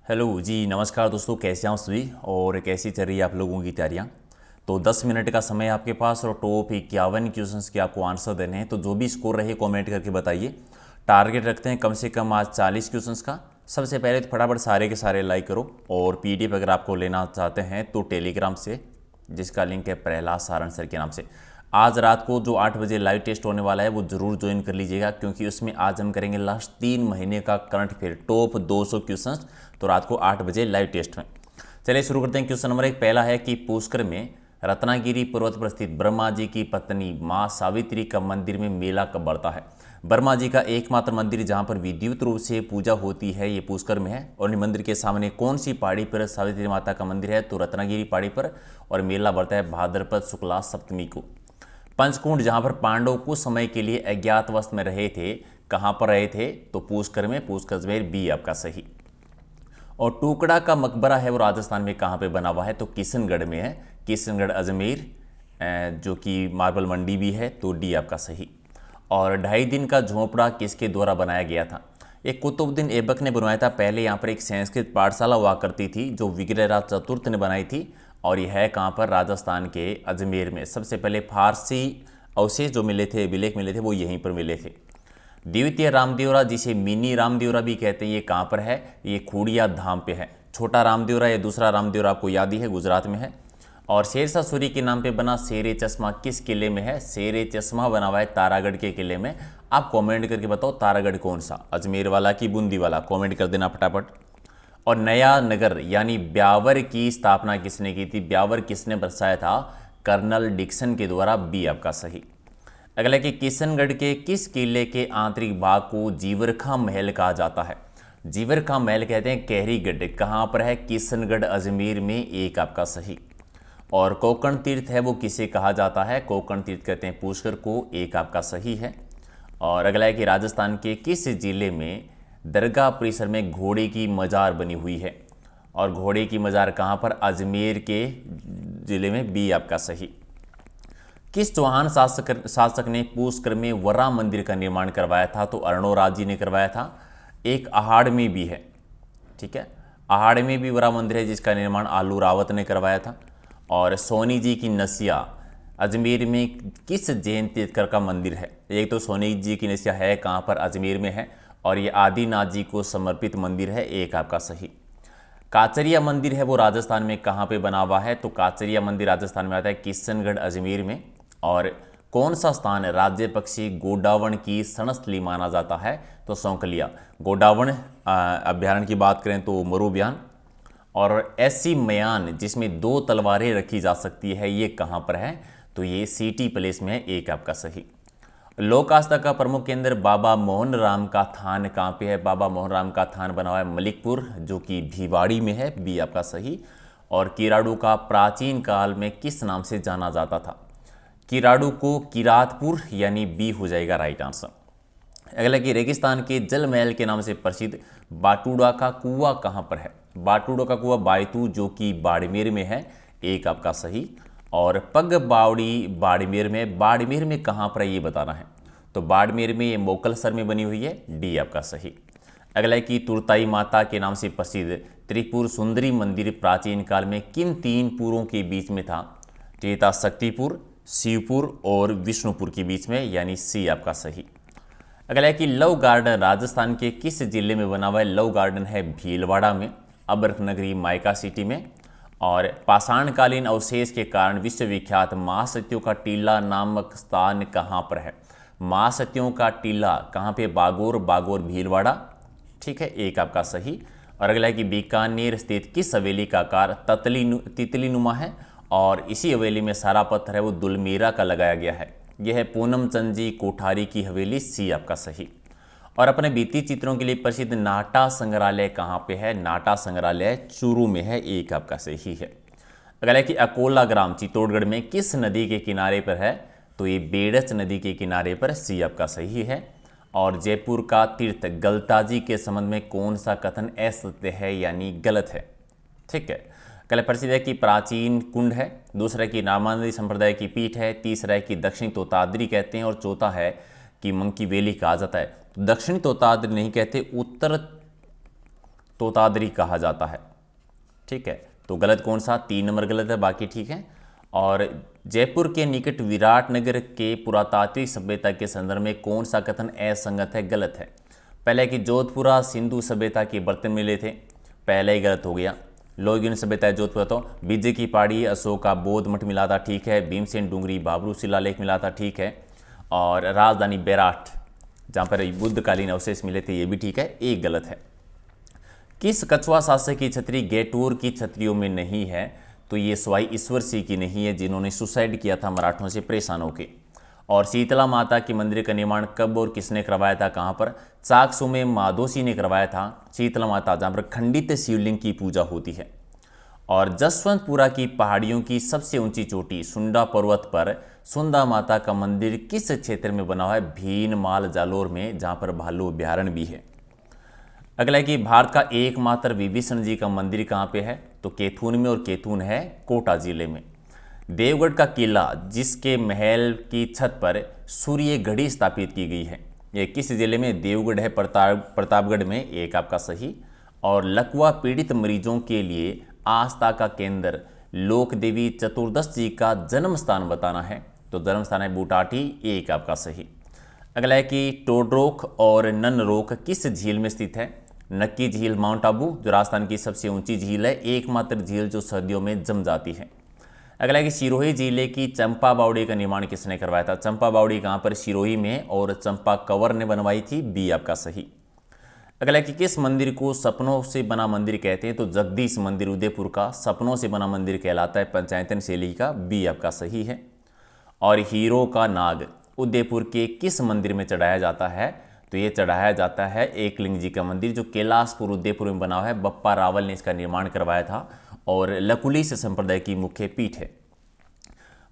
Hello जी, नमस्कार दोस्तों। कैसे हैं आप सभी और कैसी चल रही है आप लोगों की तैयारियां। तो 10 मिनट का समय आपके पास और टॉप 51 क्वेश्चंस के आपको आंसर देने हैं। तो जो भी स्कोर रहे कमेंट करके बताइए। टारगेट रखते हैं कम से कम आज 40 क्वेश्चंस का। सबसे पहले तो फटाफट सारे के सारे लाइक करो और पीडीएफ अगर आपको लेना चाहते हैं तो टेलीग्राम से, जिसका लिंक है प्रहलाद सारण सर के नाम से। आज रात को जो 8 बजे लाइव टेस्ट होने वाला है वो ज़रूर ज्वाइन कर लीजिएगा, क्योंकि उसमें आज हम करेंगे लास्ट 3 महीने का करंट अफेयर टॉप 200 क्वेश्चंस। तो रात को 8 बजे लाइव टेस्ट में। चलिए शुरू करते हैं। क्वेश्चन नंबर 1 पहला है कि पुष्कर में रत्नागिरी पर्वत पर स्थित ब्रह्मा जी की पत्नी माँ सावित्री का मंदिर में मेला कब बढ़ता है। ब्रह्मा जी का एकमात्र मंदिर जहाँ पर विद्युत रूप से पूजा होती है ये पुष्कर में है। और मंदिर के सामने कौन सी पहाड़ी पर सावित्री माता का मंदिर है, तो रत्नागिरी पहाड़ी पर। और मेला बढ़ता है भाद्रपद शुक्ला सप्तमी को। पंचकुंड जहाँ पर पांडव कुछ समय के लिए अज्ञातवास में रहे थे, कहाँ पर रहे थे, तो पुष्कर में। पुष्कर में बी आपका सही। और टुकड़ा का मकबरा है वो राजस्थान में कहाँ पे बना हुआ है, तो किशनगढ़ में है। किशनगढ़ अजमेर, जो कि मार्बल मंडी भी है, तो डी आपका सही। और 2.5 दिन का झोंपड़ा किसके द्वारा बनाया गया था। एक कुतुबुद्दीन ऐबक ने बनवाया था। पहले यहाँ पर एक संस्कृत पाठशाला हुआ करती थी जो विग्रहराज चतुर्थ ने बनाई थी। और यह है कहाँ पर, राजस्थान के अजमेर में। सबसे पहले फारसी अवशेष जो मिले थे, विलेख मिले थे, वो यहीं पर मिले थे। द्वितीय रामदेवरा, जिसे मिनी रामदेवरा भी कहते हैं, ये कहाँ पर है, ये खूड़िया धाम पे है। छोटा रामदेवरा, ये दूसरा रामदेवरा आपको याद ही है, गुजरात में है। और शेरशाह सूरी के नाम पे बना शेरे चश्मा किस किले में है, शेरे चश्मा बना हुआ है तारागढ़ के किले में। आप कमेंट करके बताओ तारागढ़ कौन सा, अजमेर वाला कि बूंदी वाला, कमेंट कर देना फटाफट। और नया नगर यानी ब्यावर की स्थापना किसने की थी, ब्यावर किसने बसाया था, कर्नल डिक्सन के द्वारा, बी आपका सही। अगला कि किशनगढ़ के किस किले के आंतरिक भाग को जीवरखा महल कहा जाता है। जीवरखा महल कहते हैं कहरीगढ़, कहाँ पर है, किशनगढ़ अजमेर में, एक आपका सही। और कोकण तीर्थ है वो किसे कहा जाता है, कोकण तीर्थ कहते हैं पुष्कर को, एक आपका सही है। और अगला है कि राजस्थान के किस जिले में दरगाह परिसर में घोड़े की मजार बनी हुई है। और घोड़े की मजार कहाँ पर, अजमेर के जिले में, बी आपका सही। किस चौहान शासक ने पुष्कर में वरा मंदिर का निर्माण करवाया था, तो अर्णोराज जी ने करवाया था। एक आहाड़ में भी है, ठीक है, आहाड़ में भी वरा मंदिर है जिसका निर्माण आलू रावत ने करवाया था। और सोनी जी की नसिया अजमेर में किस जैन तीर्थकर का मंदिर है। एक तो सोनी जी की नसिया है कहाँ पर, अजमेर में है। और ये आदिनाथ जी को समर्पित मंदिर है, एक आपका सही। काचरिया मंदिर है वो राजस्थान में कहाँ पे बना हुआ है, तो काचरिया मंदिर राजस्थान में आता है किशनगढ़ अजमेर में। और कौन सा स्थान राज्य पक्षी गोडावण की सणस्थली माना जाता है, तो सौंकलिया। गोडावण अभ्यारण्य की बात करें तो मरुभ्यान। और ऐसी मयान जिसमें 2 तलवारें रखी जा सकती है, ये कहाँ पर है, तो ये सिटी प्लेस में है, एक आपका सही। लोक आस्था का प्रमुख केंद्र बाबा मोहन राम का थान कहाँ पे है, बाबा मोहन राम का थान बना हुआ है मलिकपुर, जो कि भिवाड़ी में है, बी आपका सही। और किराड़ू का प्राचीन काल में किस नाम से जाना जाता था, किराड़ू को किरातपुर, यानी बी हो जाएगा राइट आंसर। अगला कि रेगिस्तान के जल महल के नाम से प्रसिद्ध बाटूड़ा का कुआं कहाँ पर है। बाटूड़ा का कुआं बायतू, जो कि बाड़मेर में है, एक आपका सही। और पग बावड़ी बाड़मेर में, बाड़मेर में कहाँ पर है ये बताना है, तो बाड़मेर में, ये मोकलसर में बनी हुई है, डी आपका सही। अगला है कि तुरताई माता के नाम से प्रसिद्ध त्रिपुर सुंदरी मंदिर प्राचीन काल में किन 3 पुरों के बीच में था, तो ये था शक्तिपुर, शिवपुर और विष्णुपुर के बीच में, यानी सी आपका सही। अगला है कि लव गार्डन राजस्थान के किस जिले में बना हुआ है। लव गार्डन है भीलवाड़ा में, अबरख नगरी मायका सिटी में। और पाषाणकालीन अवशेष के कारण विश्वविख्यात महासतियों का टीला नामक स्थान कहाँ पर है। महासतियों का टीला कहाँ पे, बागोर, बागोर भीलवाड़ा, ठीक है, एक आपका सही। और अगला है कि बीकानेर स्थित किस हवेली का आकार तितली नुमा है। और इसी हवेली में सारा पत्थर है वो दुलमेरा का लगाया गया है। यह है पूनम चंद जी कोठारी की हवेली, सी आपका सही। और अपने भित्ति चित्रों के लिए प्रसिद्ध नाटा संग्रहालय कहाँ पे है, नाटा संग्रहालय चूरू में है, एक आपका सही है। अगला है कि अकोला ग्राम चित्तौड़गढ़ में किस नदी के किनारे पर है, तो ये बेड़च नदी के किनारे पर, सी आपका सही है। और जयपुर का तीर्थ गलताजी के संबंध में कौन सा कथन असत्य है, यानी गलत है, ठीक है। कल प्रसिद्ध है कि प्राचीन कुंड है, दूसरा है कि नामांदी संप्रदाय की पीठ है, तीसरा है कि दक्षिणी तोताद्री कहते हैं, और चौथा है कि मंकी वैली कहा जाता है। दक्षिणी तोताद्री नहीं कहते, उत्तर तोतादरी कहा जाता है। ठीक है, तो गलत कौन सा, 3 नंबर गलत है, बाकी ठीक है। और जयपुर के निकट विराटनगर के पुरातात्विक सभ्यता के संदर्भ में कौन सा कथन असंगत है, गलत है। पहले कि जोधपुरा सिंधु सभ्यता के बर्तन मिले थे, पहले ही गलत हो गया। लोहयुगीन सभ्यता है जोधपुरा, तो विजय की पहाड़ी अशोका बौद्ध मठ मिला था, ठीक है। भीमसेन डूंगरी बाबरू शिलालेख मिला था, ठीक है। और राजधानी बेराट जहाँ पर बुद्धकालीन अवशेष मिले थे, ये भी ठीक है, एक गलत है। किस कछुआ शासक की छतरी गेटूर की छतरियों में नहीं है, तो ये सवाई ईश्वर सिंह की नहीं है, जिन्होंने सुसाइड किया था मराठों से परेशान होकर। और शीतला माता के मंदिर का निर्माण कब और किसने करवाया था, कहाँ पर, चाकसू में माधोसी ने करवाया था शीतला माता, जहाँ पर खंडित शिवलिंग की पूजा होती है। और जसवंतपुरा की पहाड़ियों की सबसे ऊंची चोटी सुंडा पर्वत पर सुंदा माता का मंदिर किस क्षेत्र में बना हुआ है, भीनमाल जालोर में, जहाँ पर भालू अभ्यारण्य भी है। अगला है कि भारत का एकमात्र विभीषण जी का मंदिर कहाँ पे है, तो कैथून में, और कैथून है कोटा जिले में। देवगढ़ का किला जिसके महल की छत पर सूर्य घड़ी स्थापित की गई है, यह किस जिले में, देवगढ़ है प्रतापगढ़ में, एक आपका सही। और लकवा पीड़ित मरीजों के लिए आस्था का केंद्र लोक देवी चतुर्दशी का जन्म स्थान बताना है, तो जन्म स्थान है बूटाटी, एक आपका सही। अगला है कि टोडरोक और ननरोक किस झील में स्थित है, नक्की झील माउंट आबू जो राजस्थान की सबसे ऊंची झील है, एकमात्र झील जो सर्दियों में जम जाती है। अगला है कि सिरोही जिले की चंपा बावड़ी का निर्माण किसने करवाया था, चंपा बावड़ी कहाँ पर, सिरोही में, और चंपा कंवर ने बनवाई थी, बी आपका सही। अगला है कि किस मंदिर को सपनों से बना मंदिर कहते हैं, तो जगदीश मंदिर उदयपुर का सपनों से बना मंदिर कहलाता है, पंचायतन शैली का, बी आपका सही है। और हीरो का नाग उदयपुर के किस मंदिर में चढ़ाया जाता है, तो ये चढ़ाया जाता है एकलिंग जी का मंदिर जो कैलाशपुर उदयपुर में बना हुआ है, बप्पा रावल ने इसका निर्माण करवाया था, और लकुलिश संप्रदाय की मुख्य पीठ है।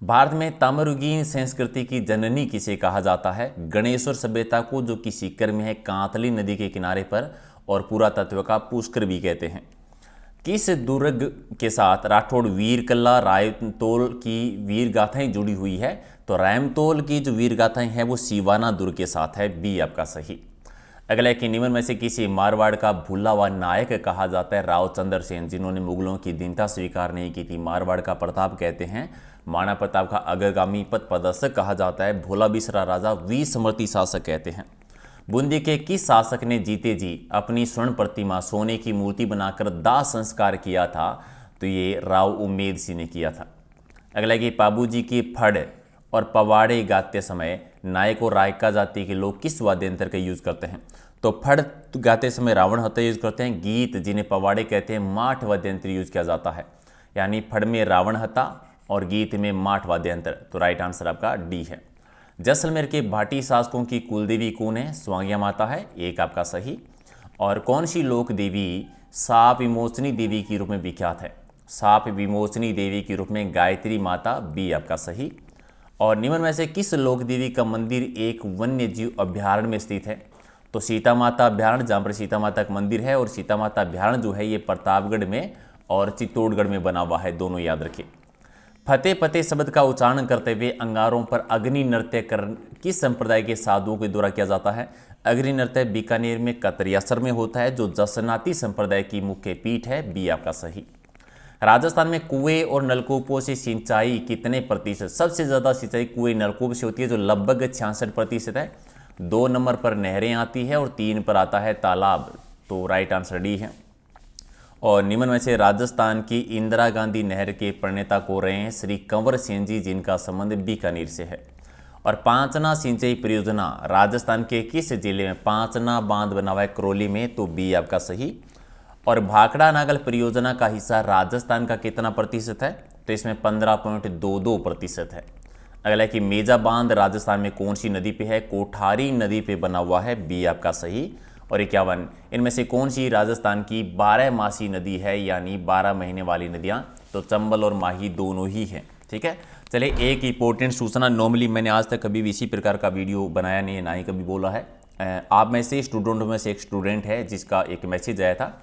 भारत में ताम्रयुगीन संस्कृति की जननी किसे कहा जाता है, गणेश्वर सभ्यता को, जो कि सीकर में है कांतली नदी के किनारे पर, और पुरातत्व का पुष्कर भी कहते हैं। किस दुर्ग के साथ राठौड़ वीर कल्ला रायमतोल की वीर गाथाएं जुड़ी हुई है, तो रायमतोल की जो वीर गाथाएं हैं वो सिवाना दुर्ग के साथ है, बी आपका सही। अगला कि निम्न में से किसी मारवाड़ का भूला हुआ नायक कहा जाता है, राव चंद्र सेन, जिन्होंने मुगलों की दीनता स्वीकार नहीं की थी। मारवाड़ का प्रताप कहते हैं, महाराणा प्रताप का अग्रगामी पथ प्रदर्शक कहा जाता है, भोला बिसरा राजा वीर समर्थी शासक कहते हैं। बूंदी के किस शासक ने जीते जी अपनी स्वर्ण प्रतिमा सोने की मूर्ति बनाकर दाह संस्कार किया था, तो ये राव उम्मेद सिंह ने किया था। अगला कि पाबूजी की फड़ और पवाड़े गाते समय नायक और रायका जाति के लोग किस वाद्य यंत्र का यूज करते हैं, तो फड़ गाते समय रावण हत्ता यूज करते हैं, गीत जिन्हें पवाड़े कहते हैं माठ वाद्य यंत्र यूज किया जाता है, यानी फड़ में रावण हत्ता और गीत में माठ वाद्य यंत्र, तो राइट आंसर आपका डी है। जैसलमेर के भाटी शासकों की कुलदेवी कौन है, स्वांग्या माता है, एक आपका सही। और कौन सी लोक देवी साप विमोचनी देवी के रूप में विख्यात है, साप विमोचनी देवी के रूप में गायत्री माता, बी आपका सही। और निम्न में से किस लोक देवी का मंदिर एक वन्य जीव अभ्यारण्य में स्थित है, तो सीता माता अभ्यारण्य, जहाँ पर सीता माता का मंदिर है, और सीता माता अभ्यारण्य जो है ये प्रतापगढ़ में और चित्तौड़गढ़ में बना हुआ है, दोनों याद रखिए। फतेह फतेह शब्द का उच्चारण करते हुए अंगारों पर अग्नि नृत्य कर किस संप्रदाय के साधुओं के द्वारा किया जाता है, अग्नि नृत्य बीकानेर में कतरियासर में होता है, जो जसनाती संप्रदाय की मुख्य पीठ है, बी आपका सही। राजस्थान में कुएं और नलकूपों से सिंचाई कितने प्रतिशत, सबसे ज़्यादा सिंचाई कुएं नलकूप से होती है, जो लगभग 66% है। 2 नंबर पर नहरें आती है और 3 पर आता है तालाब, तो राइट आंसर डी है। और निम्न में से राजस्थान की इंदिरा गांधी नहर के प्रणेता को रहे हैं श्री कंवर सिंह जी, जिनका संबंध बीकानेर से है। और पांचना सिंचाई परियोजना राजस्थान के किस जिले में, पांचना बांध बना हुआ है करौली में, तो बी आपका सही। और भाखड़ा नागल परियोजना का हिस्सा राजस्थान का कितना प्रतिशत है, तो इसमें 15.22% है। अगला है कि मेजा बांध राजस्थान में कौन सी नदी पे है, कोठारी नदी पे बना हुआ है, बी आपका सही। और 51 इनमें से कौन सी राजस्थान की 12 मासी नदी है, यानी 12 महीने वाली नदियां, तो चंबल और माही दोनों ही हैं। ठीक है, चलिए एक इंपॉर्टेंट सूचना, नॉर्मली मैंने आज तक कभी भी इसी प्रकार का वीडियो बनाया नहीं है, ना ही कभी बोला है। आप में से स्टूडेंटों में से एक स्टूडेंट है जिसका एक मैसेज आया था,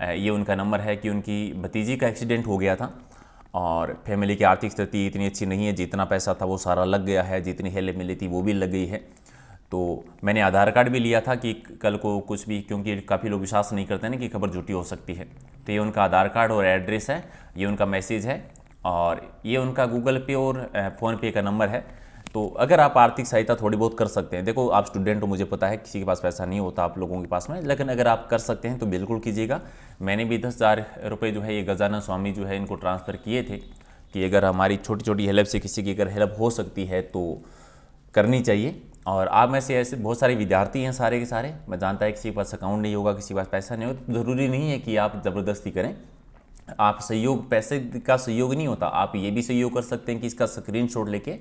ये उनका नंबर है कि उनकी भतीजी का एक्सीडेंट हो गया था और फैमिली की आर्थिक स्थिति इतनी अच्छी नहीं है, जितना पैसा था वो सारा लग गया है, जितनी हेल्प मिली थी वो भी लग गई है। तो मैंने आधार कार्ड भी लिया था कि कल को कुछ भी, क्योंकि काफ़ी लोग विश्वास नहीं करते ना कि खबर झूठी हो सकती है। तो ये उनका आधार कार्ड और एड्रेस है, ये उनका मैसेज है, और ये उनका गूगल पे और फ़ोनपे का नंबर है। तो अगर आप आर्थिक सहायता थोड़ी बहुत कर सकते हैं, देखो आप स्टूडेंट हो, मुझे पता है किसी के पास पैसा नहीं होता आप लोगों के पास में, लेकिन अगर आप कर सकते हैं तो बिल्कुल कीजिएगा। मैंने भी 10,000 रुपये जो है ये गजानन स्वामी जो है इनको ट्रांसफ़र किए थे कि अगर हमारी छोटी छोटी हेल्प से किसी की अगर हेल्प हो सकती है तो करनी चाहिए। और आप में से ऐसे बहुत सारे विद्यार्थी हैं सारे के सारे, मैं जानता है किसी के पास अकाउंट नहीं होगा, किसी के पास पैसा नहीं होगा, तो ज़रूरी नहीं है कि आप ज़बरदस्ती करें। आप सहयोग, पैसे का सहयोग नहीं होता, आप ये भी सहयोग कर सकते हैं कि इसका स्क्रीनशॉट लेके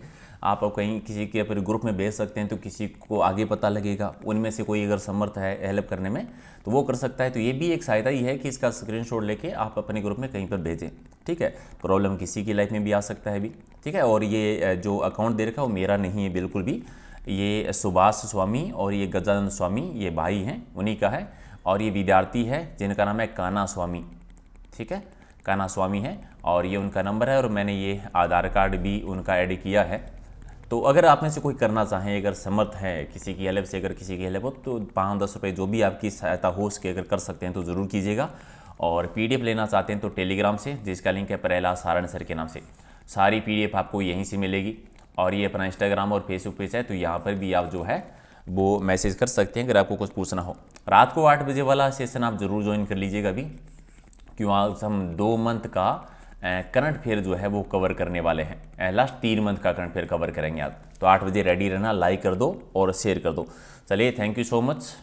आप कहीं किसी के अपने ग्रुप में भेज सकते हैं, तो किसी को आगे पता लगेगा, उनमें से कोई अगर समर्थ है हेल्प करने में तो वो कर सकता है। तो ये भी एक सहायता ही है कि इसका स्क्रीनशॉट लेके आप अपने ग्रुप में कहीं पर भेजें, ठीक है। प्रॉब्लम किसी की लाइफ में भी आ सकता है भी, ठीक है। और ये जो अकाउंट दे रखा है वो मेरा नहीं है बिल्कुल भी, ये सुभाष स्वामी और ये गजानंद स्वामी, ये भाई हैं, उन्हीं का है। और ये विद्यार्थी है जिनका नाम है कान्हा स्वामी, ठीक है, कान्हा स्वामी है, और ये उनका नंबर है, और मैंने ये आधार कार्ड भी उनका ऐड किया है। तो अगर आप में से कोई करना चाहें, अगर समर्थ है किसी की हेल्प से, अगर किसी की हेल्प हो तो 5-10 रुपये जो भी आपकी सहायता हो उसके अगर कर सकते हैं तो ज़रूर कीजिएगा। और PDF लेना चाहते हैं तो टेलीग्राम से, जिसका लिंक है प्रहलाद सारण सर के नाम से, सारी PDF आपको यहीं से मिलेगी। और ये अपना इंस्टाग्राम और फेसबुक पेज है, तो यहाँ पर भी आप जो है वो मैसेज कर सकते हैं अगर आपको कुछ पूछना हो। रात को 8 बजे वाला सेशन आप ज़रूर ज्वाइन कर लीजिएगा अभी, क्यों आज हम 2 मंथ का करंट अफेयर जो है वो कवर करने वाले हैं, लास्ट 3 मंथ का करंट अफेयर कवर करेंगे आज। तो 8 बजे रेडी रहना, लाइक कर दो और शेयर कर दो। चलिए, थैंक यू सो मच।